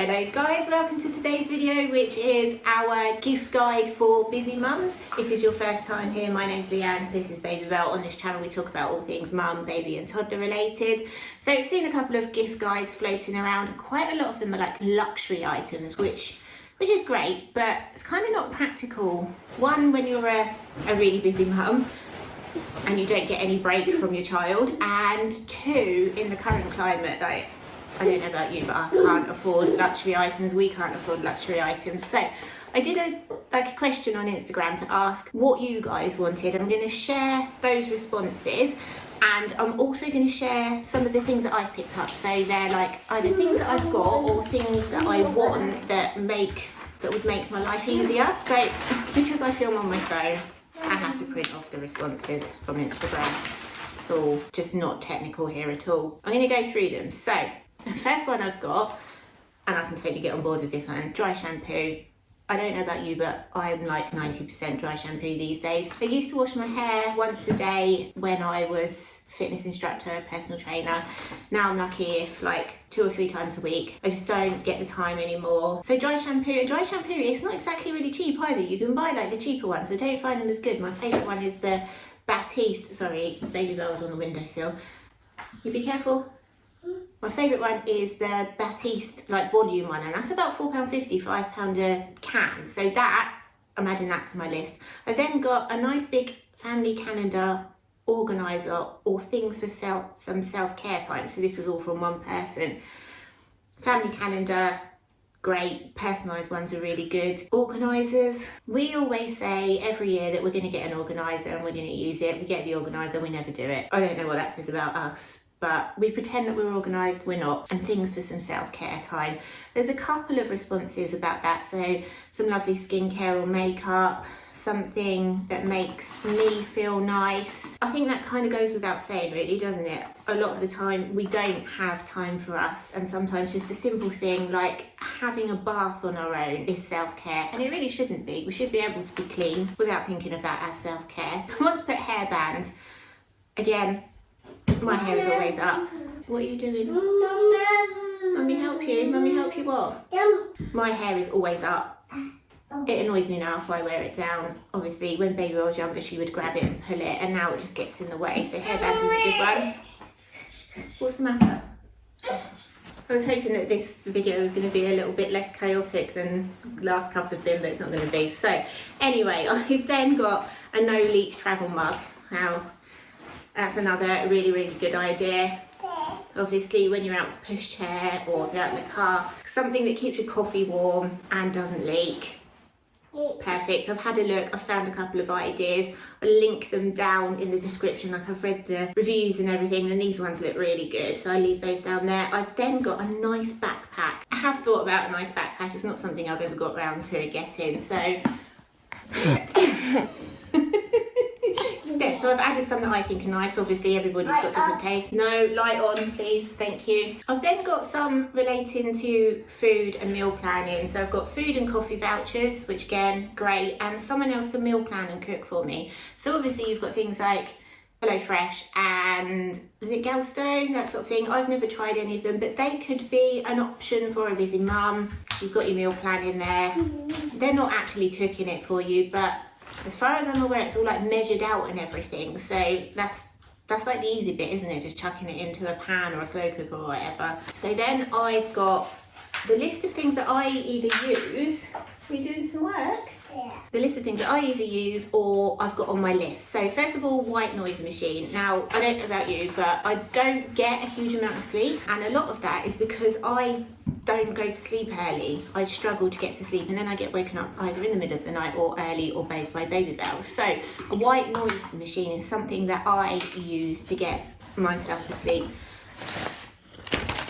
Hello guys, welcome to today's video, which is our gift guide for busy mums. If it's your first time here, my name's Leanne, this is Baby Bell. On this channel we talk about all things mum, baby and toddler related. So I've seen a couple of gift guides floating around, and quite a lot of them are like luxury items, which is great, but it's kind of not practical. One, when you're a really busy mum and you don't get any break from your child, and two, in the current climate, like, I don't know about you, but I can't afford luxury items. We can't afford luxury items. So I did a question on Instagram to ask what you guys wanted. I'm going to share those responses, and I'm also going to share some of the things that I've picked up. So they're like either things that I've got or things that I want that would make my life easier. So because I film on my phone, I have to print off the responses from Instagram. It's all just not technical here at all. I'm going to go through them. So the first one I've got, and I can totally get on board with this one, dry shampoo. I don't know about you, but I'm like 90% dry shampoo these days. I used to wash my hair once a day when I was fitness instructor, personal trainer. Now I'm lucky if like 2 or 3 times a week. I just don't get the time anymore. So dry shampoo, it's not exactly really cheap either. You can buy like the cheaper ones. I don't find them as good. My favourite one is the Batiste. Sorry, Baby Bell's on the windowsill. You be careful. My favourite one is the Batiste like volume one, and that's about £4.50, £5 a can. So that, I'm adding that to my list. I then got a nice big family calendar organiser or things for some self-care time. So this was all from one person. Family calendar, great. Personalised ones are really good. Organisers, we always say every year that we're going to get an organiser and we're going to use it. We get the organiser, we never do it. I don't know what that says about us, but we pretend that we're organised, we're not. And things for some self-care time. There's a couple of responses about that. So some lovely skincare or makeup, something that makes me feel nice. I think that kind of goes without saying really, doesn't it? A lot of the time we don't have time for us, and sometimes just a simple thing like having a bath on our own is self-care, and it really shouldn't be. We should be able to be clean without thinking of that as self-care. I want to put hairbands. Again, my hair is always up. What are you doing? Mummy help you? Mummy help you what? My hair is always up. It annoys me now if I wear it down. Obviously, when Baby was younger, she would grab it and pull it, and now it just gets in the way. So hairbands is a good one. What's the matter? I was hoping that this video was going to be a little bit less chaotic than the last couple have been, but it's not going to be. So anyway, I've then got a no-leak travel mug. Now, that's another really good idea. Obviously, when you're out with a pushchair or you're out in the car, something that keeps your coffee warm and doesn't leak. Perfect. I've had a look, I've found a couple of ideas. I'll link them down in the description. Like, I've read the reviews and everything, and these ones look really good, so I'll leave those down there. I've then got a nice backpack. I have thought about a nice backpack. It's not something I've ever got around to getting, so yeah, so I've added some that I think are nice. Obviously everybody's got different tastes. No, light on please, thank you. I've then got some relating to food and meal planning. So I've got food and coffee vouchers, which again, great, and someone else to meal plan and cook for me. So obviously you've got things like HelloFresh and is it Galsto, that sort of thing. I've never tried any of them, but they could be an option for a busy mum. You've got your meal plan in there. They're not actually cooking it for you, but as far as I'm aware, it's all like measured out and everything. So that's like the easy bit, isn't it? Just chucking it into a pan or a slow cooker or whatever. So then I've got the list of things that I either use. Are you doing some work? Yeah. The list of things that I either use or I've got on my list. So first of all, white noise machine. Now, I don't know about you, but I don't get a huge amount of sleep. And a lot of that is because I don't go to sleep early. I struggle to get to sleep, and then I get woken up either in the middle of the night or early or both by Baby Bell. So a white noise machine is something that I use to get myself to sleep.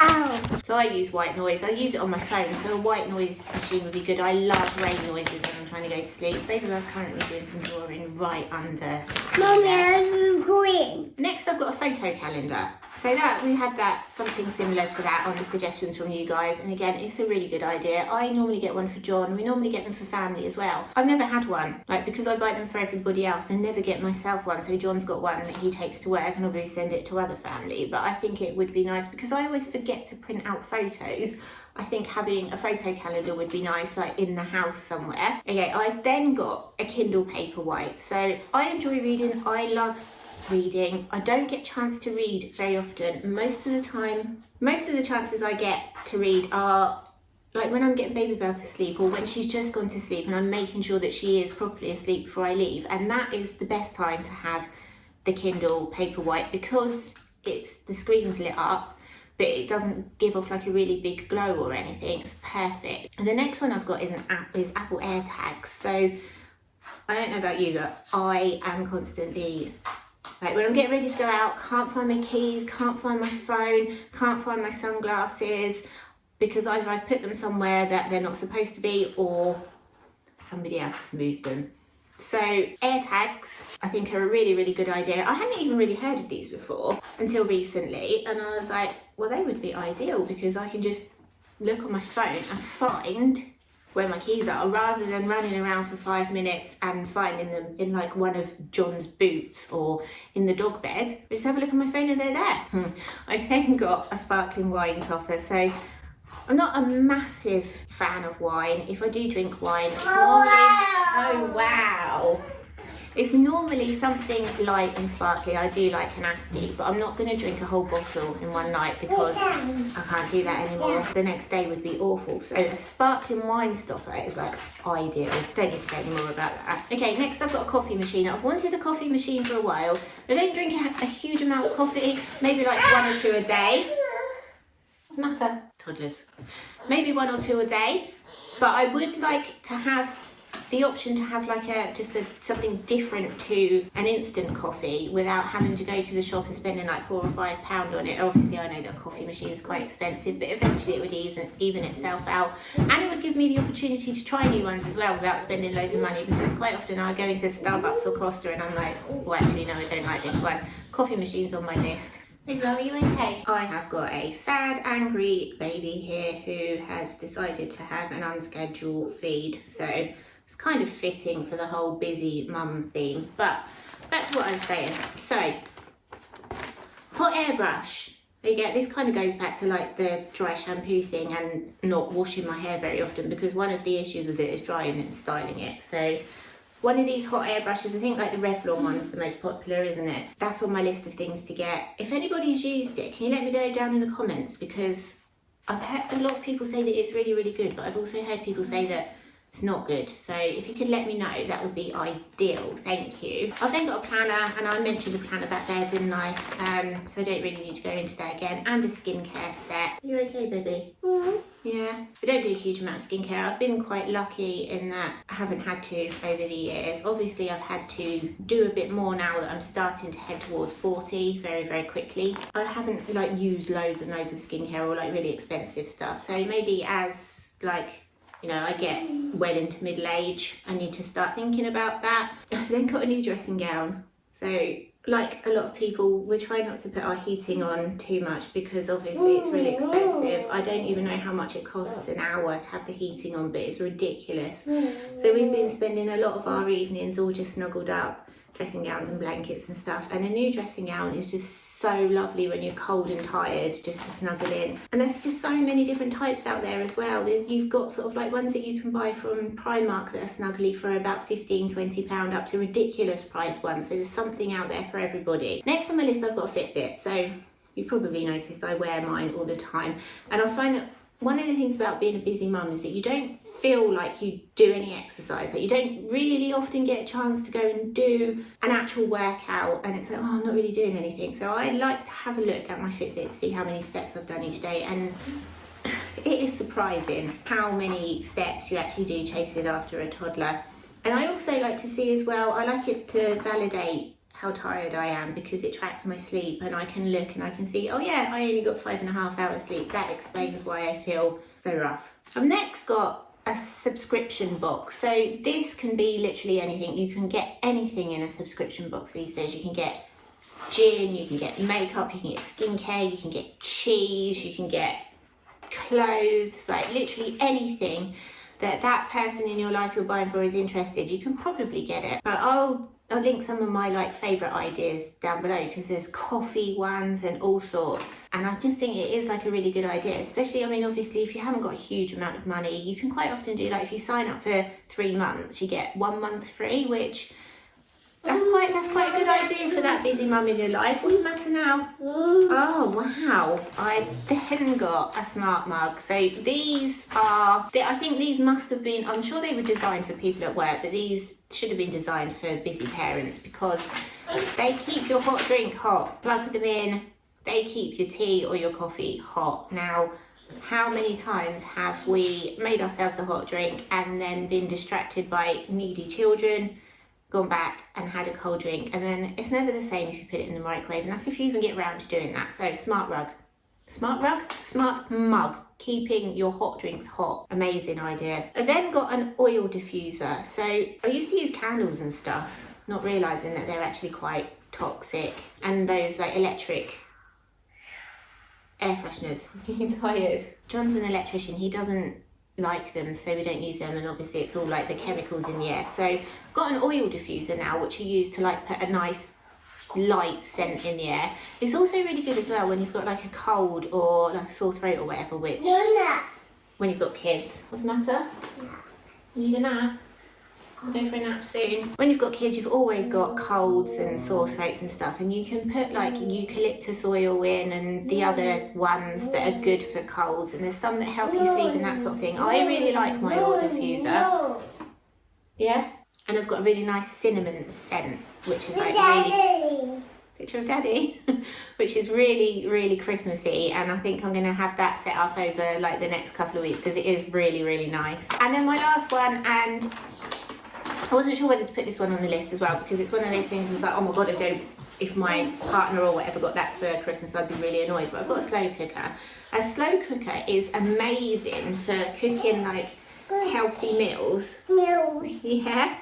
Ow. So I use white noise. I use it on my phone, so a white noise machine would be good. I love rain noises when I'm trying to go to sleep. Baby Bell's currently doing some drawing right under. Mommy, I'm going. Next I've got a photo calendar. So that we had that, something similar to that on the suggestions from you guys, and again, it's a really good idea. I normally get one for John. We normally get them for family as well. I've never had one, like, because I buy them for everybody else and never get myself one. So John's got one that he takes to work and obviously send it to other family. But I think it would be nice because I always forget to print out photos. I think having a photo calendar would be nice, like in the house somewhere. Okay, I've then got a Kindle Paperwhite. So I enjoy reading. I love reading. I don't get a chance to read very often. Most of the chances I get to read are like when I'm getting Babybel to sleep, or when she's just gone to sleep and I'm making sure that she is properly asleep before I leave. And that is the best time to have the Kindle Paperwhite, because the screen's lit up, but it doesn't give off like a really big glow or anything. It's perfect. And the next one I've got is Apple AirTags. So I don't know about you, but I am constantly, like, when I'm getting ready to go out, can't find my keys, can't find my phone, can't find my sunglasses, because either I've put them somewhere that they're not supposed to be, or somebody else has moved them. So AirTags, I think, are a really, really good idea. I hadn't even really heard of these before until recently, and I was like, well, they would be ideal because I can just look on my phone and find where my keys are, rather than running around for 5 minutes and finding them in like one of John's boots or in the dog bed. I just have a look on my phone and they're there. I then got a sparkling wine topper. So I'm not a massive fan of wine. If I do drink wine, it's oh wow. It's normally something light and sparkly. I do like an Asti, but I'm not going to drink a whole bottle in one night because I can't do that anymore. The next day would be awful. So a sparkling wine stopper is like ideal. Don't need to say any more about that. Okay, next I've got a coffee machine. I've wanted a coffee machine for a while. I don't drink a huge amount of coffee, maybe like 1 or 2 a day. What's the matter? Toddlers. Maybe 1 or 2 a day, but I would like to have the option to have like something different to an instant coffee without having to go to the shop and spending like £4 or £5 on it. Obviously I know that a coffee machine is quite expensive, but eventually it would even itself out, and it would give me the opportunity to try new ones as well without spending loads of money, because quite often I go into Starbucks or Costa and I'm like, well, actually no, I don't like this one. Coffee machine's on my list. Baby, are you okay? I have got a sad, angry baby here who has decided to have an unscheduled feed, so it's kind of fitting for the whole busy mum theme. But back to what I was saying. So, hot air brush. Again, this kind of goes back to like the dry shampoo thing and not washing my hair very often, because one of the issues with it is drying and styling it. So one of these hot air brushes, I think like the Revlon one's the most popular, isn't it? That's on my list of things to get. If anybody's used it, can you let me know down in the comments? Because I've heard a lot of people say that it's really, really good, but I've also heard people say that it's not good. So if you could let me know, that would be ideal. Thank you. I've then got a planner, and I mentioned a planner back there, didn't I? So I don't really need to go into that again. And a skincare set. You okay, baby? Mm-hmm. Yeah. I don't do a huge amount of skincare. I've been quite lucky in that I haven't had to over the years. Obviously, I've had to do a bit more now that I'm starting to head towards 40 very, very quickly. I haven't like used loads and loads of skincare or like really expensive stuff. So maybe as like, you know, I get well into middle age, I need to start thinking about that. I've then got a new dressing gown. So like a lot of people, we try not to put our heating on too much because obviously it's really expensive. I don't even know how much it costs an hour to have the heating on, but it's ridiculous. So we've been spending a lot of our evenings all just snuggled up, dressing gowns and blankets and stuff. And a new dressing gown is just so lovely when you're cold and tired, just to snuggle in. And there's just so many different types out there as well. You've got sort of like ones that you can buy from Primark that are snuggly for about £15-20, up to ridiculous price ones. So there's something out there for everybody. Next on my list, I've got a Fitbit. So you've probably noticed I wear mine all the time. And I find that one of the things about being a busy mum is that you don't feel like you do any exercise. Like you don't really often get a chance to go and do an actual workout, and it's like, oh, I'm not really doing anything. So I like to have a look at my Fitbit, see how many steps I've done each day, and it is surprising how many steps you actually do chasing after a toddler. And I also like to see as well, I like it to validate how tired I am, because it tracks my sleep, and I can look and I can see, oh yeah, I only got 5.5 hours sleep. That explains why I feel so rough. I've next got a subscription box. So this can be literally anything. You can get anything in a subscription box these days. You can get gin, you can get makeup, you can get skincare, you can get cheese, you can get clothes, like literally anything that person in your life you're buying for is interested, you can probably get it. But I'll link some of my like favourite ideas down below, because there's coffee ones and all sorts, and I just think it is like a really good idea, especially, I mean, obviously if you haven't got a huge amount of money, you can quite often do, like if you sign up for 3 months, you get 1 month free, which that's quite a good idea for that busy mum in your life. What's the matter now? Oh wow, I then got a smart mug. So these are, I think these must have been, I'm sure they were designed for people at work, but these should have been designed for busy parents, because they keep your hot drink hot. Plug them in, they keep your tea or your coffee hot. Now, how many times have we made ourselves a hot drink and then been distracted by needy children, gone back and had a cold drink, and then it's never the same if you put it in the microwave, and that's if you even get around to doing that. So smart mug, keeping your hot drinks hot. Amazing idea. I then got an oil diffuser. So I used to use candles and stuff, not realising that they're actually quite toxic, and those like electric air fresheners. I'm tired. John's an electrician, he doesn't like them, so we don't use them, and obviously it's all like the chemicals in the air. So I've got an oil diffuser now, which you use to like put a nice light scent in the air. It's also really good as well when you've got like a cold or like a sore throat or whatever, which when you've got kids. What's the matter? You need a nap? I'll go for a nap soon. When you've got kids, you've always got colds and sore throats and stuff, and you can put like eucalyptus oil in and the other ones that are good for colds, and there's some that help you sleep and that sort of thing. I really like my oil diffuser. Yeah? And I've got a really nice cinnamon scent, which is like really... Picture of Daddy, which is really, really Christmassy, and I think I'm going to have that set up over like the next couple of weeks, because it is really, really nice. And then my last one, and I wasn't sure whether to put this one on the list as well, because it's one of those things that's like, oh my god, if my partner or whatever got that for Christmas, I'd be really annoyed. But I've got a slow cooker. A slow cooker is amazing for cooking like healthy meals. Yeah,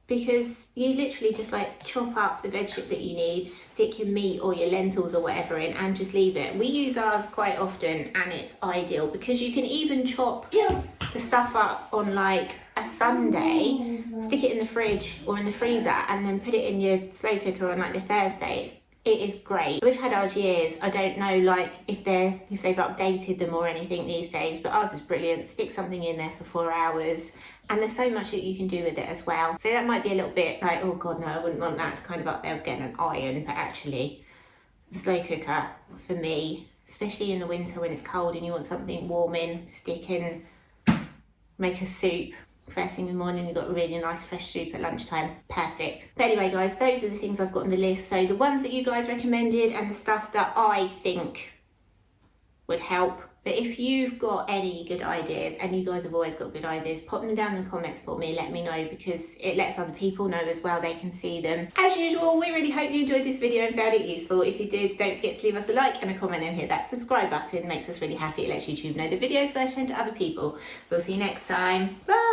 because you literally just like chop up the vegetable that you need, stick your meat or your lentils or whatever in, and just leave it. We use ours quite often, and it's ideal because you can even chop the stuff up on like a Sunday, stick it in the fridge or in the freezer, and then put it in your slow cooker on like the Thursday. It is great. We've had ours years. I don't know like if they've updated them or anything these days, but ours is brilliant. Stick something in there for 4 hours, and there's so much that you can do with it as well. So that might be a little bit like, oh god, no, I wouldn't want that. It's kind of up there with getting an iron, but actually the slow cooker for me, especially in the winter when it's cold and you want something warm in, stick in, make a soup. First thing in the morning, you've got a really nice fresh soup at lunchtime. Perfect. But anyway, guys, those are the things I've got on the list. So the ones that you guys recommended and the stuff that I think would help. But if you've got any good ideas, and you guys have always got good ideas, pop them down in the comments for me, let me know, because it lets other people know as well, they can see them. As usual, we really hope you enjoyed this video and found it useful. If you did, don't forget to leave us a like and a comment and hit that subscribe button. It makes us really happy. It lets YouTube know the video's first shown to other people. We'll see you next time. Bye!